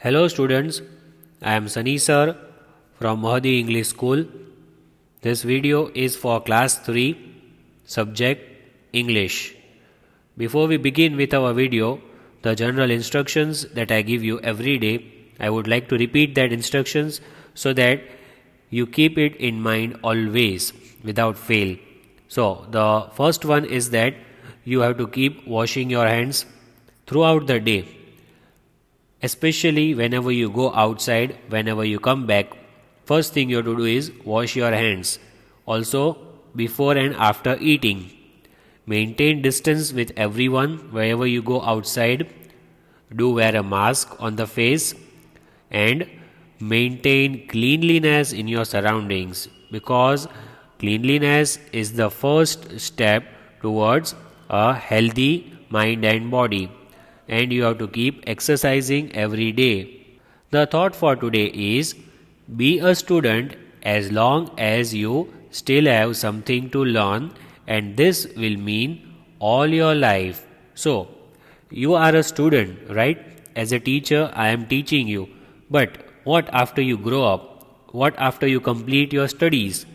Hello students, I am Sunny sir from Mahadi English School. This video is for class 3 subject English. Before we begin with our video, the general instructions that I give you every day, I would like to repeat that instructions so that you keep it in mind always without fail. So the first one is that you have to keep washing your hands throughout the day, especially whenever you go outside. Whenever you come back, first thing you have to do is wash your hands. Also, before and after eating, maintain distance with everyone wherever you go outside. Do wear a mask on the face and maintain cleanliness in your surroundings, because cleanliness is the first step towards a healthy mind and body, and you have to keep exercising every day. The thought for today is, be a student as long as you still have something to learn, and this will mean all your life. So, you are a student, right? As a teacher, I am teaching you. But what after you grow up? What after you complete your studies?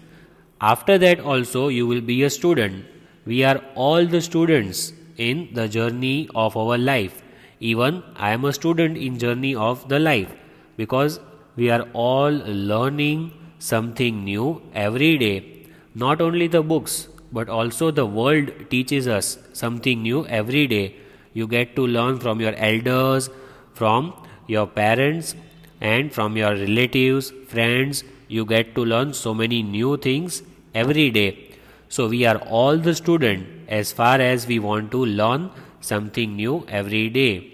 After that also you will be a student. We are all the students in the journey of our life. Even I am a student in journey of the life, because we are all learning something new every day. Not only the books, but also the world teaches us something new every day. You get to learn from your elders, from your parents, and from your relatives, friends. You get to learn so many new things every day. So we are all the student as far as we want to learn something new every day.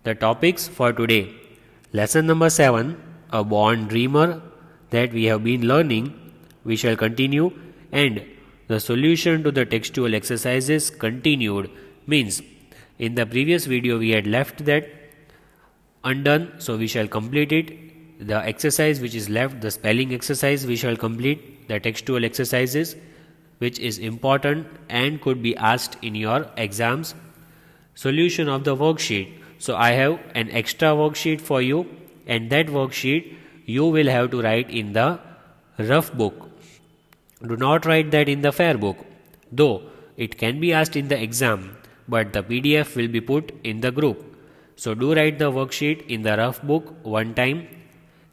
The topics for today: lesson number 7, a born dreamer, that we have been learning. We shall continue, and the solution to the textual exercises continued, means in the previous video we had left that undone, so we shall complete it. The exercise which is left, the spelling exercise, we shall complete. The textual exercises, which is important and could be asked in your exams. Solution of the worksheet. So I have an extra worksheet for you, and that worksheet you will have to write in the rough book. Do not write that in the fair book, though it can be asked in the exam, but the PDF will be put in the group. So do write the worksheet in the rough book one time,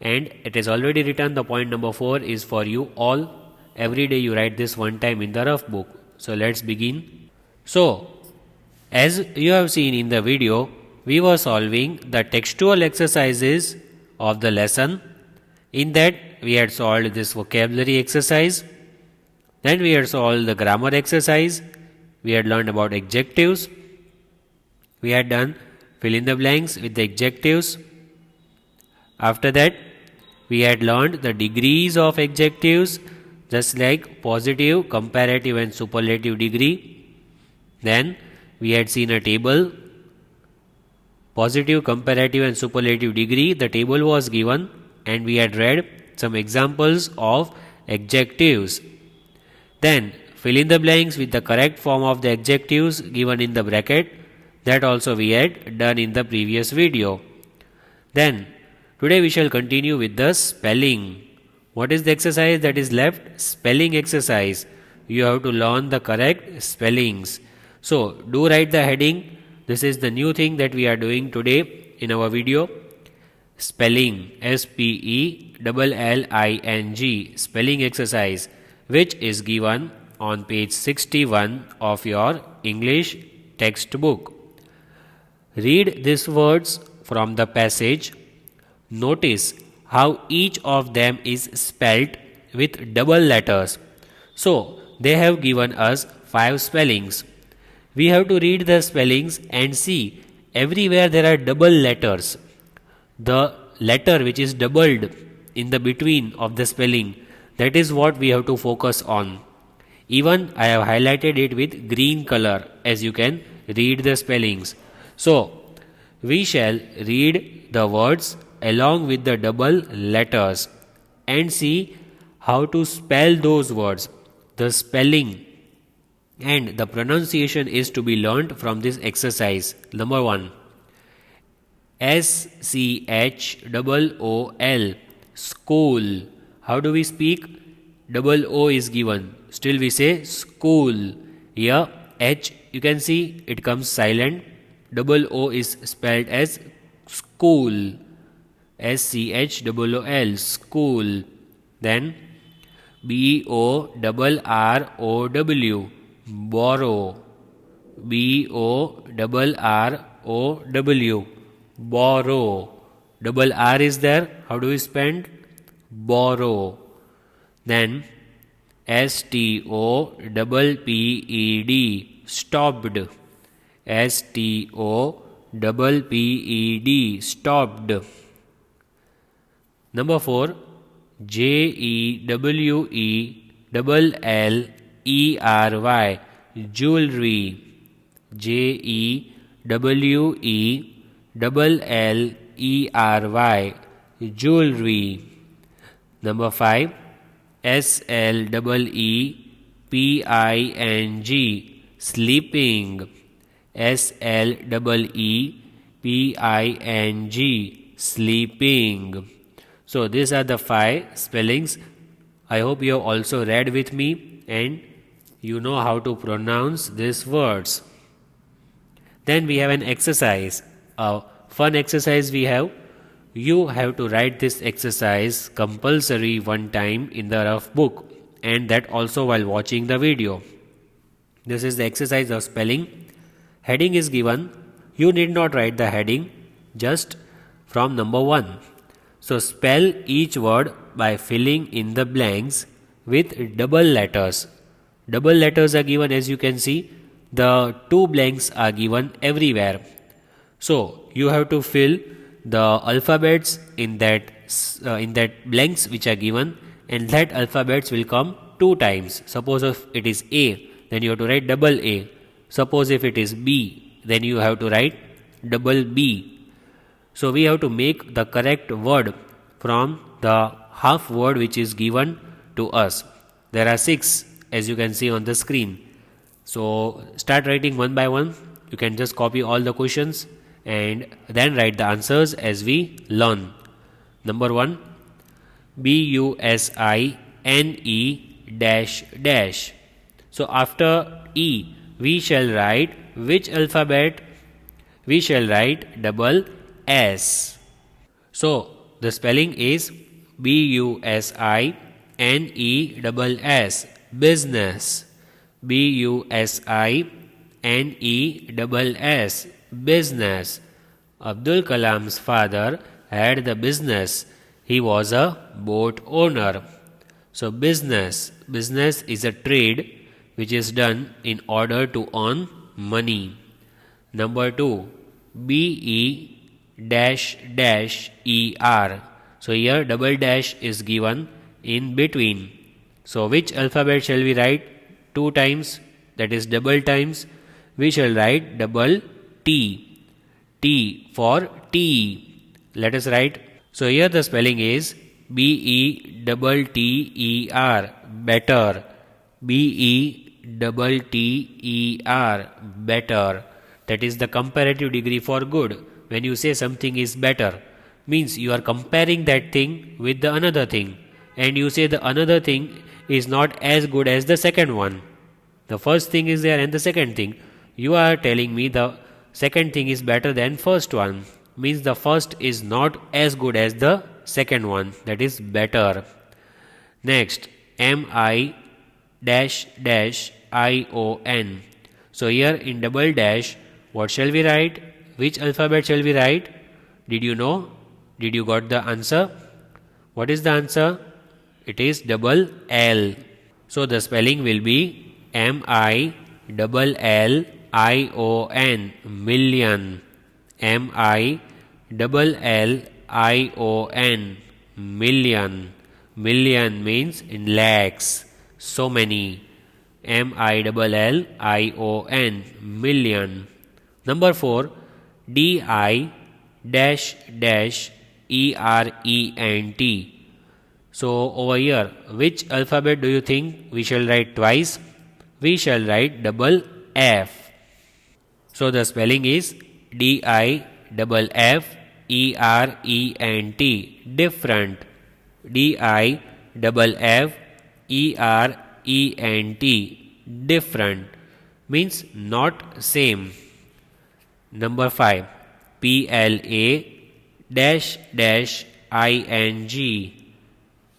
and it is already written. The point number 4 is for you all. Every day you write this one time in the rough book. So let's begin. So, as you have seen in the video, we were solving the textual exercises of the lesson. In that, we had solved this vocabulary exercise. Then we had solved the grammar exercise. We had learned about adjectives. We had done fill in the blanks with the adjectives. After that, we had learned the degrees of adjectives, just like positive, comparative and superlative degree. Then we had seen a table, positive, comparative and superlative degree. The table was given, and we had read some examples of adjectives. Then fill in the blanks with the correct form of the adjectives given in the bracket. That also we had done in the previous video. Then today we shall continue with the spelling. What is the exercise that is left? Spelling exercise. You have to learn the correct spellings. So do write the heading. This is the new thing that we are doing today in our video. Spelling, SPELLING, spelling exercise, which is given on page 61 of your English textbook. Read these words from the passage. Notice how each of them is spelt with double letters. So, they have given us 5 spellings. We have to read the spellings and see everywhere there are double letters. The letter which is doubled in the between of the spelling, that is what we have to focus on. Even I have highlighted it with green color, as you can read the spellings. So, we shall read the words along with the double letters and see how to spell those words. The spelling and the pronunciation is to be learnt from this exercise. Number 1. SCHOOL, school. How do we speak? Double O is given. Still we say school. Here H, you can see it comes silent. Double O is spelled as school. SCHOOL, school. Then BORROW, borrow. BORROW, borrow. Double R is there. How do we spell? Borrow. Then STOPPED, stopped. STOPPED, stopped. Number 4, JEWELLERY, jewelry. JEWELLERY, jewelry. Number 5, SLEEPING, sleeping. SLEEPING, sleeping. So these are the 5 spellings. I hope you have also read with me and you know how to pronounce these words. Then we have an exercise, a fun exercise we have. You have to write this exercise compulsory one time in the rough book, and that also while watching the video. This is the exercise of spelling. Heading is given. You need not write the heading, just from number 1. So spell each word by filling in the blanks with double letters. Double letters are given, as you can see. The 2 blanks are given everywhere. So you have to fill the alphabets in that blanks which are given, and that alphabets will come 2 times. Suppose if it is A, then you have to write double A. Suppose if it is B, then you have to write double B. So we have to make the correct word from the half word which is given to us. There are 6, as you can see on the screen. So start writing one by one. You can just copy all the questions and then write the answers as we learn. Number 1, BUSINE . So after E, we shall write which alphabet? We shall write double S. So the spelling is BUSINESS, business. BUSINESS, business. Abdul Kalam's father had the business. He was a boat owner. So business is a trade which is done in order to earn money. Number 2, BE-ER. So here double dash is given in between. So which alphabet shall we write 2 times? That is double times. We shall write double T. T for tea. Let us write. So here the spelling is BETTER, better. BETTER, better. That is the comparative degree for good. When you say something is better, means you are comparing that thing with the another thing, and you say the another thing is not as good as the second one. The first thing is there and the second thing. You are telling me the second thing is better than first one. Means the first is not as good as the second one. That is better. Next, MI-ION. So here in double dash, what shall we write? Which alphabet shall we write? Did you know? Did you got the answer? What is the answer? It is double L. So the spelling will be MILLION, million. MILLION, million. Million means in lakhs, so many. MILLION, million. Number 4, DI-ERENT. So over here, which alphabet do you think we shall write twice? We shall write double F. So the spelling is DIFF, Different. Different. Different means not same. Number 5. PLA-ing.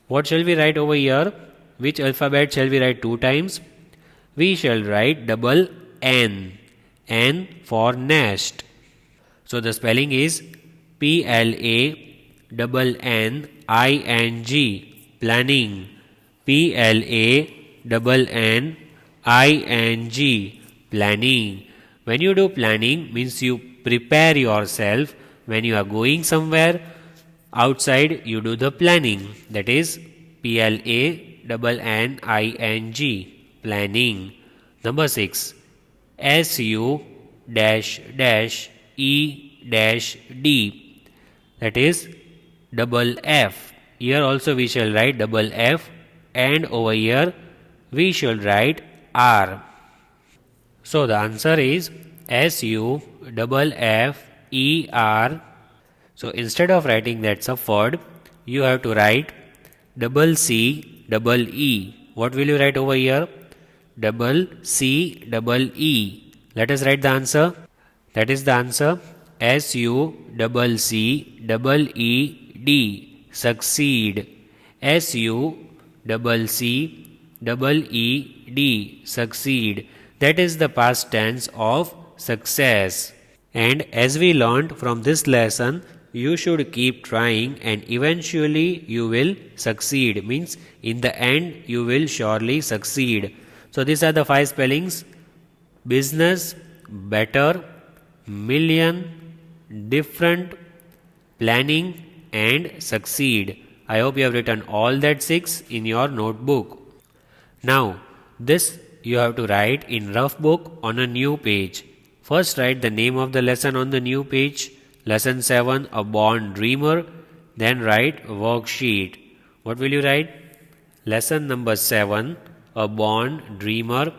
What shall we write over here? Which alphabet shall we write 2 times? We shall write double N. N for nest. So the spelling is PLANNING. Planning. PLANNING. Planning. When you do planning means you prepare yourself. When you are going somewhere outside, you do the planning. That is PLANNING. Planning. Number 6. SU-E-D. That is double F. Here also we shall write double F, and over here we shall write R. So the answer is SUFFER. So instead of writing that subword, you have to write double C double E. What will you write over here? Double C double E. Let us write the answer. That is the answer. SUCCEED. Succeed. SUCCEED. Succeed. That is the past tense of success. And as we learned from this lesson, you should keep trying and eventually you will succeed. Means in the end you will surely succeed. So these are the 5 spellings: business, better, million, different, planning and succeed. I hope you have written all that 6 in your notebook. Now this you have to write in rough book on a new page. First write the name of the lesson on the new page. Lesson 7, A Born Dreamer. Then write worksheet. What will you write? Lesson number 7, A Born Dreamer.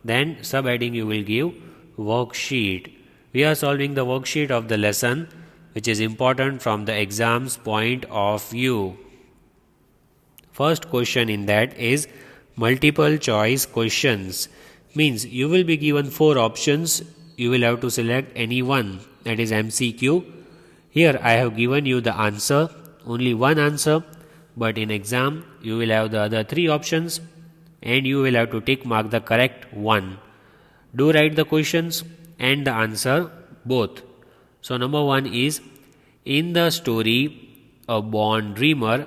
Then subheading you will give worksheet. We are solving the worksheet of the lesson, which is important from the exam's point of view. First question in that is multiple choice questions. Means you will be given 4 options. You will have to select any one. That is MCQ. Here I have given you the answer, only one answer, but in exam you will have the other 3 options and you will have to tick mark the correct one. Do write the questions and the answer both. So number 1 is, in the story A Born Dreamer,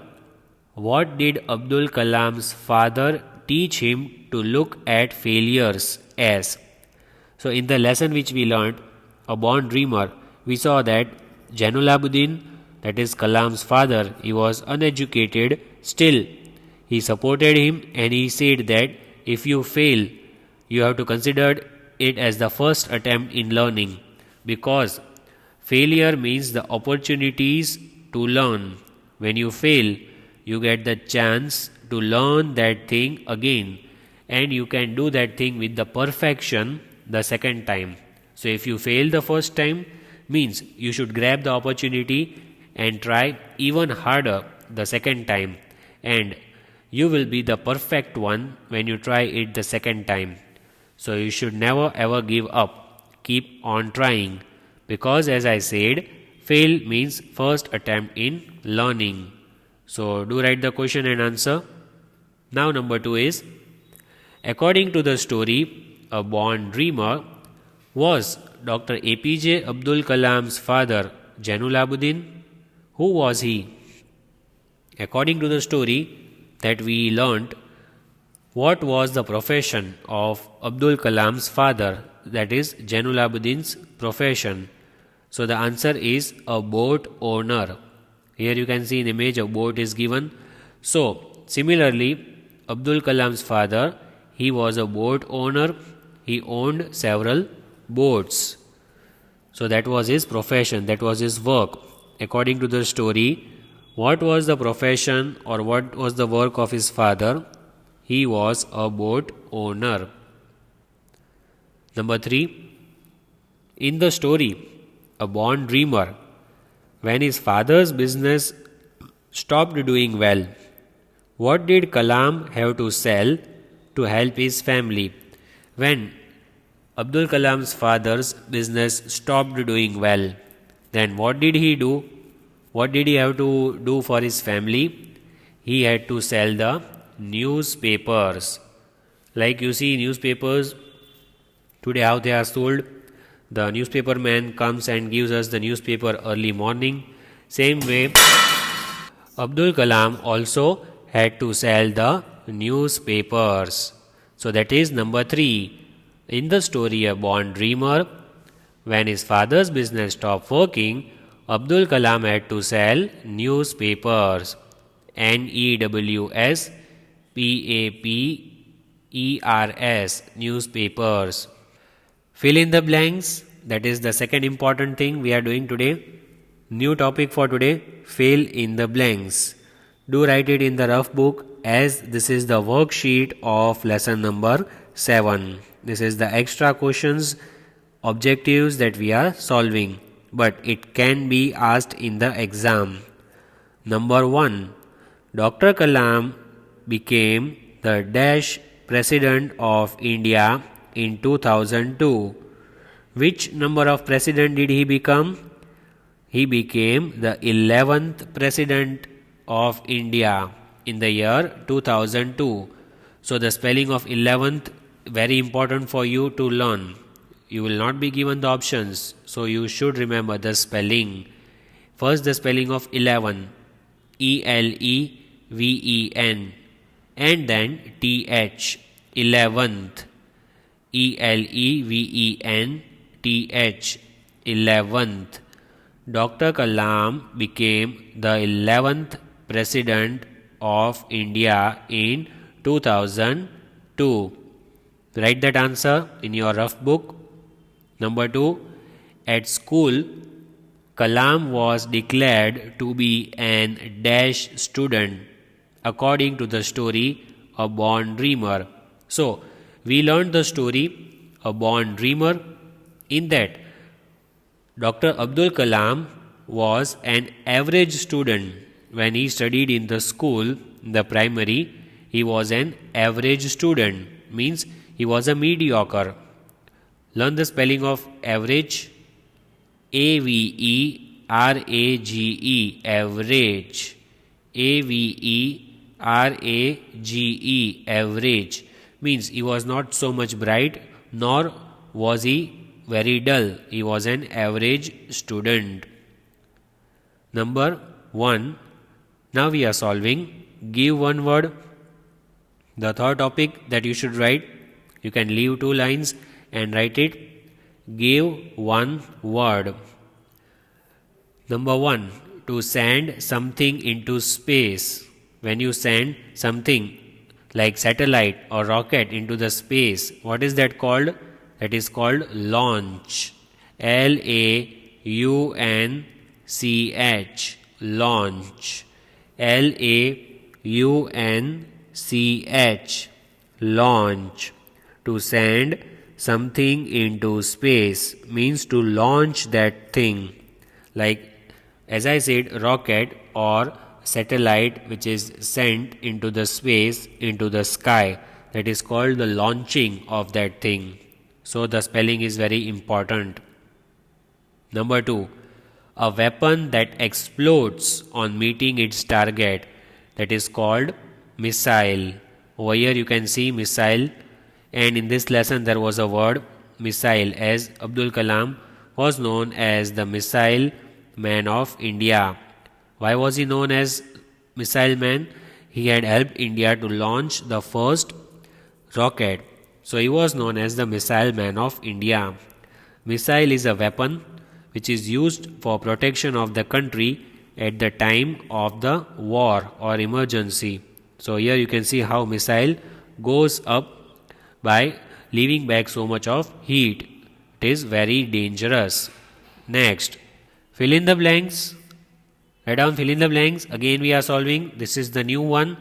what did Abdul Kalam's father teach him to look at failures as? So in the lesson which we learned, A Born Dreamer, we saw that Jainul-Abidin, that is Kalam's father, he was uneducated. Still, he supported him and he said that if you fail, you have to consider it as the first attempt in learning, because failure means the opportunities to learn. When you fail, you get the chance to learn that thing again, and you can do that thing with the perfection the second time. So if you fail the first time, means you should grab the opportunity and try even harder the second time, and you will be the perfect one when you try it the second time. So you should never ever give up. Keep on trying, because as I said, fail means first attempt in learning. So do write the question and answer. Now number 2 is, according to the story A Born Dreamer, was Dr. APJ Abdul Kalam's father Jainul-Abidin? Who was he? According to the story that we learnt, what was the profession of Abdul Kalam's father, that is Jainul-Abidin's profession? So the answer is a boat owner. Here you can see an image of boat is given. So similarly, Abdul Kalam's father, he was a boat owner. He owned several boats. So that was his profession, that was his work. According to the story, what was the profession or what was the work of his father? He was a boat owner. Number 3, in the story A Born Dreamer, When his father's business stopped doing well, what did Kalam have to sell to help his family? When Abdul Kalam's father's business stopped doing well, then what did he do? What did he have to do for his family? He had to sell the newspapers. Like you see newspapers today how they are sold. The newspaper man comes and gives us the newspaper early morning. Same way, Abdul Kalam also had to sell the newspapers. So that is number 3. In the story A Born Dreamer, when his father's business stopped working, Abdul Kalam had to sell newspapers. NEWSPAPERS, newspapers. Fill in the blanks. That is the second important thing we are doing today. New topic for today, fill in the blanks. Do write it in the rough book, as this is the worksheet of lesson number 7. This is the extra questions, objectives that we are solving, but it can be asked in the exam. Number 1. Dr. Kalam became the dash president of India in 2002. Which number of president did he become? He became the 11th president of India in the year 2002. So the spelling of 11th, very important for you to learn. You will not be given the options, so you should remember the spelling. First, the spelling of 11, ELEVEN, and then TH, 11th, ELEVENTH, 11th. Dr. Kalam became the 11th president of India in 2002. Write that answer in your rough book. Number 2. At school, Kalam was declared to be an dash student according to the story A Born Dreamer. So, we learned the story A Born Dreamer. In that, Dr. Abdul Kalam was an average student. When he studied in the school, the primary, he was an average student. Means he was a mediocre. Learn the spelling of average. AVERAGE, average. AVERAGE, average. Means he was not so much bright, nor was he very dull. He was an average student. Number 1. Now we are solving. Give one word. The third topic that you should write, you can leave 2 lines and write it. Give one word. Number 1. To send something into space. When you send something like satellite or rocket into the space, what is that called? That is called launch. LAUNCH, launch. LAUNCH, launch. To send something into space means to launch that thing. Like, as I said, rocket or satellite which is sent into the space, into the sky, that is called the launching of that thing. So the spelling is very important. Number 2. A weapon that explodes on meeting its target, that is called missile. Over here you can see missile, and in this lesson there was a word missile, as Abdul Kalam was known as the missile man of India. Why was he known as missile man? He had helped India to launch the first rocket. So he was known as the missile man of India. Missile is a weapon which is used for protection of the country at the time of the war or emergency. So here you can see how missile goes up by leaving back so much of heat. It is very dangerous. Next, fill in the blanks. Write down fill in the blanks. Again we are solving. This is the new one.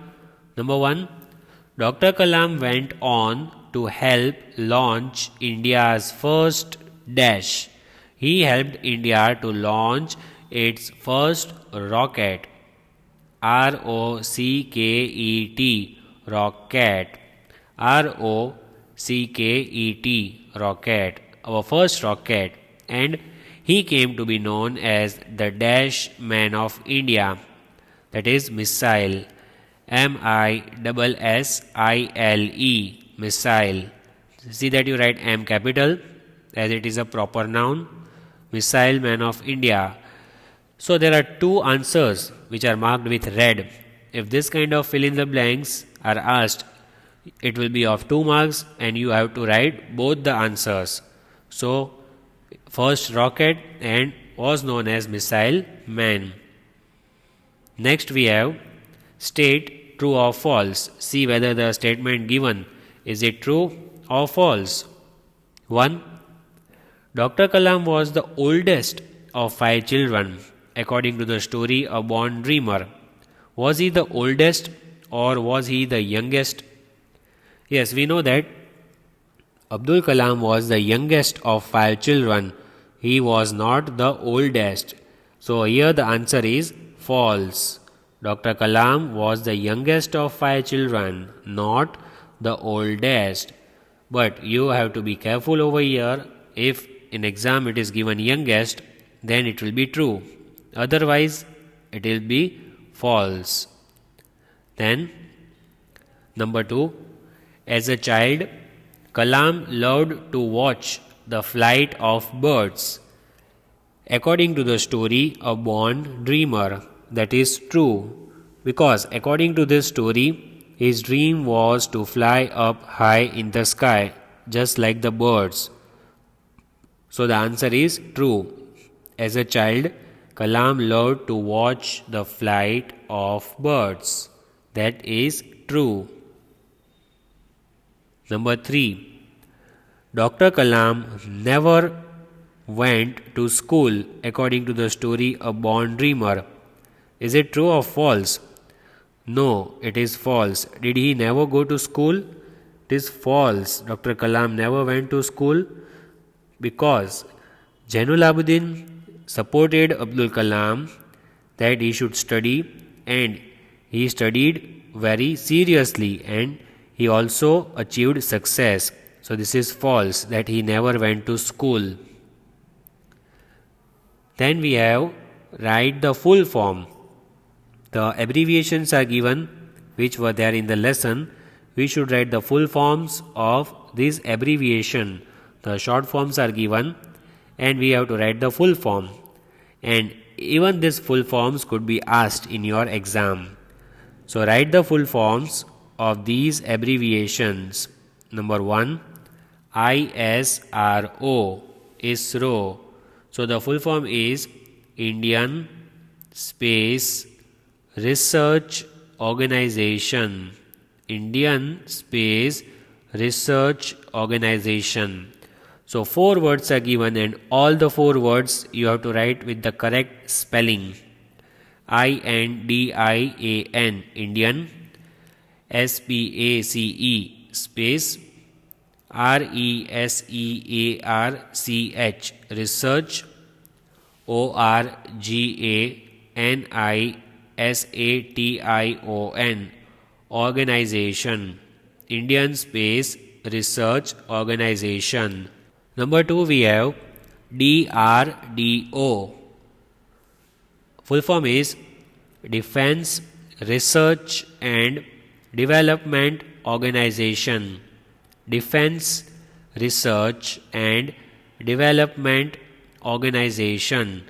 Number 1. Dr. Kalam went on to help launch India's first dash. He helped India to launch its first rocket. R-O-C-K-E-T, rocket. R-O-C-K-E-T, rocket, our first rocket, and he came to be known as the Dash Man of India, that is missile. M-I-S-S-I-L-E, missile. See that you write M capital as it is a proper noun, missile man of India. So there are two answers which are marked with red. If this kind of fill in the blanks are asked, it will be of 2 marks and you have to write both the answers. So first rocket and was known as missile man. Next we have state true or false. See whether the statement given is it true or false. 1. Dr. Kalam was the oldest of 5 children. According to the story A Born Dreamer, was he the oldest or was he the youngest? Yes, we know that Abdul Kalam was the youngest of 5 children. He was not the oldest. So here the answer is false. Dr. Kalam was the youngest of 5 children, not the oldest. But you have to be careful over here. If in exam it is given youngest, then it will be true. Otherwise, it will be false. Then, number 2. As a child, Kalam loved to watch the flight of birds. According to the story A Born Dreamer, that is true. Because according to this story, his dream was to fly up high in the sky, just like the birds. So the answer is true. As a child, Kalam loved to watch the flight of birds. That is true. Number 3. Dr. Kalam never went to school according to the story A Born Dreamer. Is it true or false? No, it is false. Did he never go to school? It is false. Dr. Kalam never went to school because Zainul Abidin supported Abdul Kalam that he should study, and he studied very seriously and he also achieved success. So this is false that he never went to school. Then we have write the full form. The abbreviations are given which were there in the lesson. We should write the full forms of this abbreviation. The short forms are given and we have to write the full form. And even these full forms could be asked in your exam. So write the full forms of these abbreviations. Number 1, ISRO, ISRO. So the full form is Indian Space Research Organization. Indian Space Research Organization. So 4 words are given and all the 4 words you have to write with the correct spelling. INDIAN, Indian. SPACE, space. RESEARCH, research. ORGANISATION, organization. Indian Space Research Organization. Number 2 we have DRDO. Full form is Defense Research and Development Organization. Defense Research and Development Organization.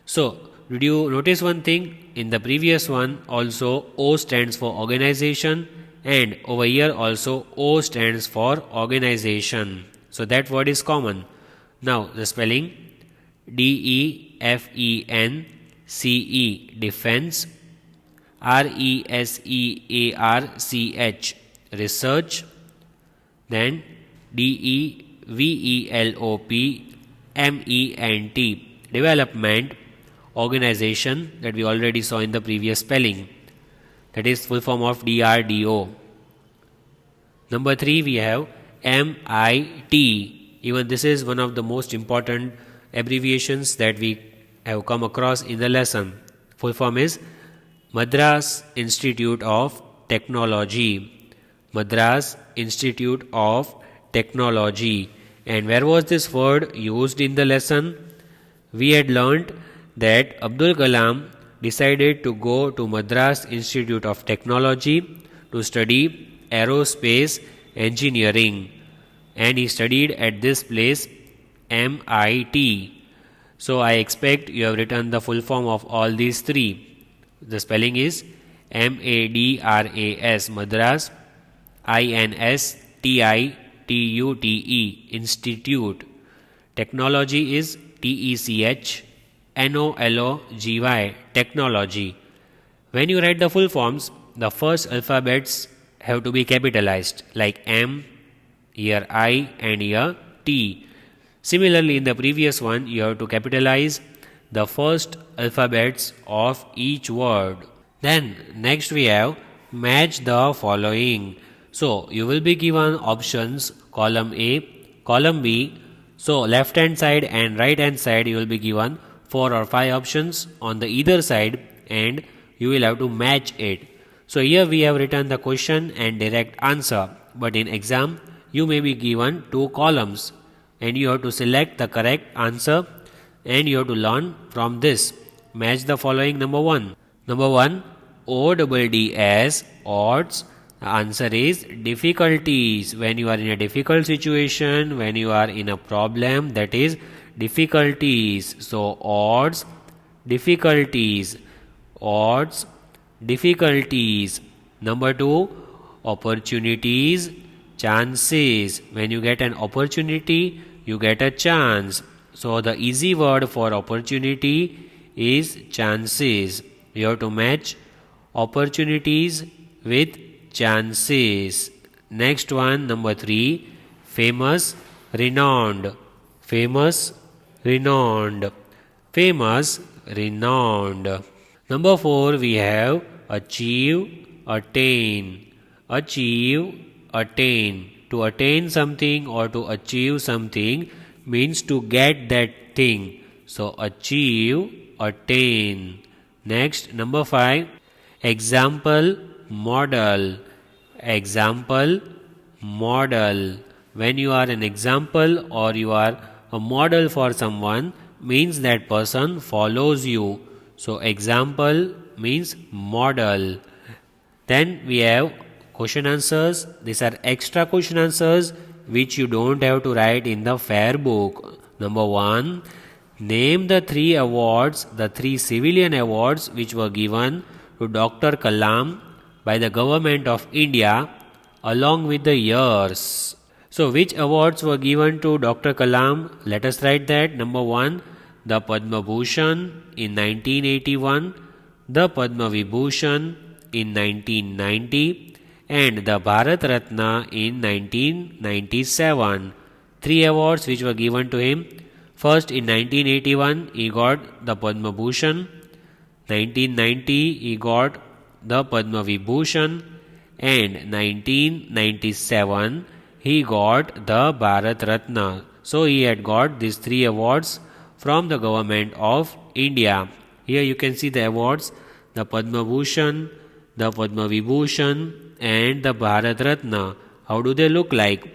So, did you notice one thing? In the previous one also O stands for organization and over here also O stands for organization. So that word is common. Now the spelling DEFENCE, defense. RESEARCH, research. Then DEVELOPMENT, development. Organization, that we already saw in the previous spelling. That is full form of DRDO. Number 3 we have MIT. Even this is one of the most important abbreviations that we have come across in the lesson. Full form is Madras Institute of Technology. Madras Institute of Technology. And where was this word used in the lesson? We had learnt that Abdul Kalam decided to go to Madras Institute of Technology to study aerospace engineering, and he studied at this place MIT. So I expect you have written the full form of all these three. The spelling is MADRAS, Madras, INSTITUTE, Institute. Technology is TECHNOLOGY, Technology. When you write the full forms, the first alphabets have to be capitalized, like M, here I, and here T. Similarly, in the previous one, you have to capitalize the first alphabets of each word. Then, next we have match the following. So, you will be given options, column A, column B. So, left hand side and right hand side, you will be given 4 or 5 options on the either side, and you will have to match it. So, here we have written the question and direct answer, but in exam, you may be given 2 columns, and you have to select the correct answer, and you have to learn from this. Match the following. Number 1. Number 1, ODDS, odds. The answer is difficulties. When you are in a difficult situation, when you are in a problem, that is difficulties. So, odds, difficulties. Odds, difficulties. Number 2, opportunities, chances. When you get an opportunity, you get a chance. So the easy word for opportunity is chances. You have to match opportunities with chances. Next one, number 3, famous, renowned. Famous, renowned. Famous, renowned. Number 4, we have achieve, attain. Achieve, attain. To attain something or to achieve something means to get that thing. So, achieve, attain. Next, number 5, example, model. Example, model. When you are an example or you are a model for someone, means that person follows you. So, example means model. Then we have question answers. These are extra question answers which you don't have to write in the fair book. Number 1, name the 3 awards, the 3 civilian awards which were given to Dr. Kalam by the government of India along with the years. So, which awards were given to Dr. Kalam? Let us write that. Number 1, the Padma Bhushan in 1981, the Padma Vibhushan in 1990, and the Bharat Ratna in 1997. 3 awards which were given to him. First, in 1981, he got the Padma Bhushan. 1990, he got the Padma Vibhushan. And 1997, he got the Bharat Ratna. So, he had got these 3 awards from the government of India. Here you can see the awards, the Padma Bhushan, the Padma Vibhushan, and the Bharat Ratna. How do they look like?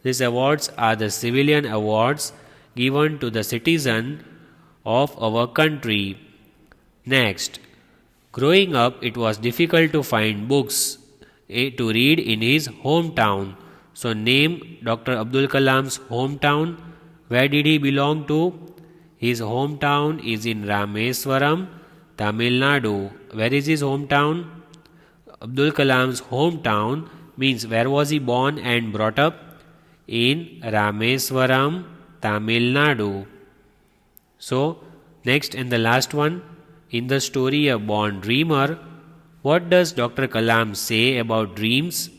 These awards are the civilian awards given to the citizen of our country. Next, growing up, it was difficult to find books to read in his hometown. So, name Dr. Abdul Kalam's hometown. Where did he belong to? His hometown is in Rameswaram, Tamil Nadu. Where is his hometown? Abdul Kalam's hometown means where was he born and brought up? In Rameswaram, Tamil Nadu. So, next and the last one, in the story A Born Dreamer, what does Dr. Kalam say about dreams?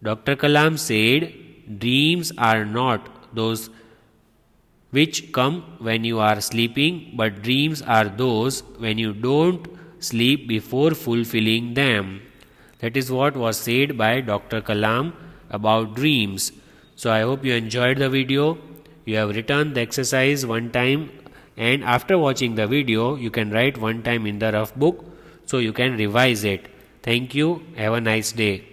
Dr. Kalam said, dreams are not those which come when you are sleeping, but dreams are those when you don't sleep before fulfilling them. That is what was said by Dr. Kalam about dreams. So I hope you enjoyed the video. You have written the exercise one time and after watching the video you can write one time in the rough book so you can revise it. Thank you. Have a nice day.